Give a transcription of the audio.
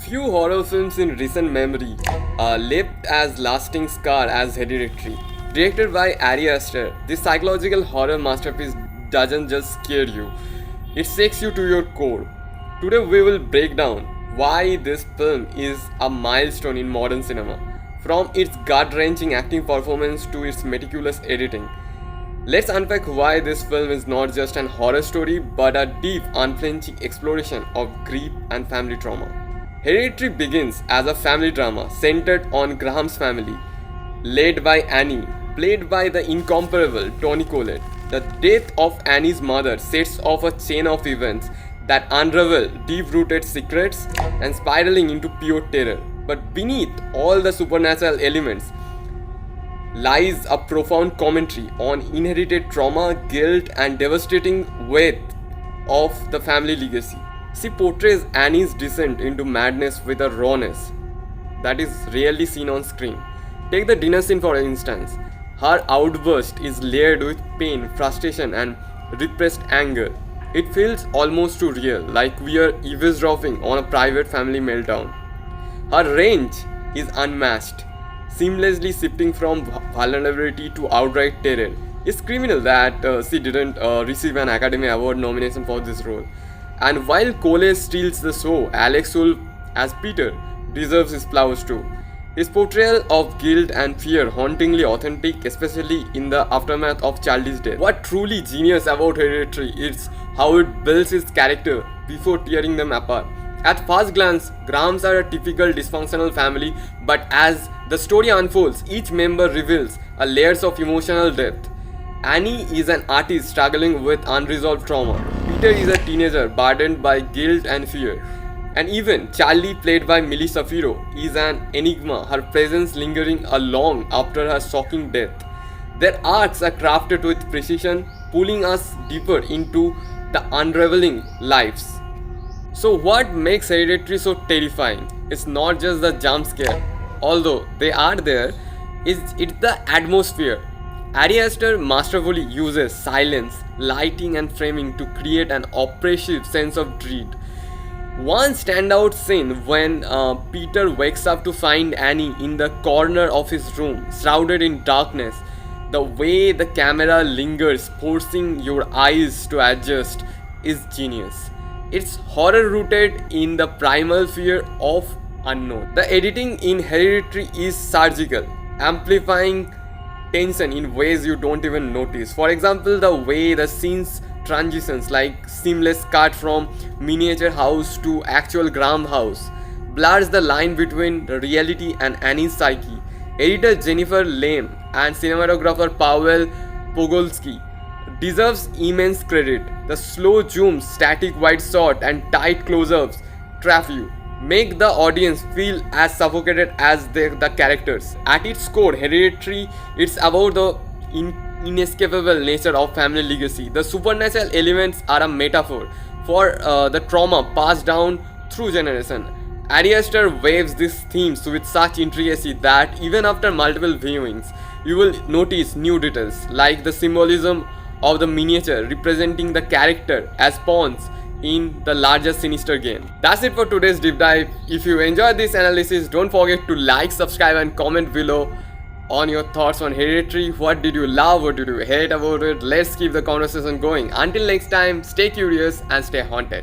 Few horror films in recent memory left as lasting scar as Hereditary. Directed by Ari Aster, this psychological horror masterpiece doesn't just scare you, it shakes you to your core. Today we will break down why this film is a milestone in modern cinema, from its gut-wrenching acting performance to its meticulous editing. Let's unpack why this film is not just an horror story but a deep, unflinching exploration of grief and family trauma. Hereditary begins as a family drama centered on Graham's family, led by Annie, played by the incomparable Toni Collette. The death of Annie's mother sets off a chain of events that unravel deep-rooted secrets and spiraling into pure terror. But beneath all the supernatural elements lies a profound commentary on inherited trauma, guilt, and devastating weight of the family legacy. She portrays Annie's descent into madness with a rawness that is rarely seen on screen. Take the dinner scene for instance. Her outburst is layered with pain, frustration, and repressed anger. It feels almost too real, like we are eavesdropping on a private family meltdown. Her range is unmatched, seamlessly shifting from vulnerability to outright terror. It's criminal that she didn't receive an Academy Award nomination for this role. And while Cole steals the show, Alex Wolff as Peter deserves his flowers too. His portrayal of guilt and fear hauntingly authentic, especially in the aftermath of Charlie's death. What truly genius about Hereditary is how it builds its character before tearing them apart. At first glance, Grahams are a typical dysfunctional family, but as the story unfolds, each member reveals a layers of emotional depth. Annie is an artist struggling with unresolved trauma. Peter is a teenager burdened by guilt and fear. And even Charlie, played by Millie Shapiro, is an enigma, her presence lingering long after her shocking death. Their arcs are crafted with precision, pulling us deeper into the unraveling lives. So what makes Hereditary so terrifying? It's not just the jump scare, although they are there, it's the atmosphere. Ari Aster masterfully uses silence, lighting and framing to create an oppressive sense of dread. One standout scene when Peter wakes up to find Annie in the corner of his room, shrouded in darkness. The way the camera lingers, forcing your eyes to adjust, is genius. It's horror rooted in the primal fear of unknown. The editing in Hereditary is surgical, amplifying tension in ways you don't even notice. For example, the way the scenes transitions, like seamless cut from miniature house to actual Graham house, blurs the line between reality and Annie's psyche. Editor Jennifer Lame and cinematographer Paweł Pogolski deserves immense credit. The slow zooms, static wide shot, and tight close-ups trap you, make the audience feel as suffocated as the characters. At its core, Hereditary, it's about the inescapable nature of family legacy. The supernatural elements are a metaphor for the trauma passed down through generation. Ari Aster waves these themes with such intricacy that even after multiple viewings, you will notice new details, like the symbolism of the miniature representing the character as pawns in the larger sinister game. That's it for today's deep dive. If you enjoyed this analysis, don't forget to like, subscribe, and comment below on your thoughts on Hereditary. What did you love? What did you hate about it? Let's keep the conversation going. Until next time, stay curious and stay haunted.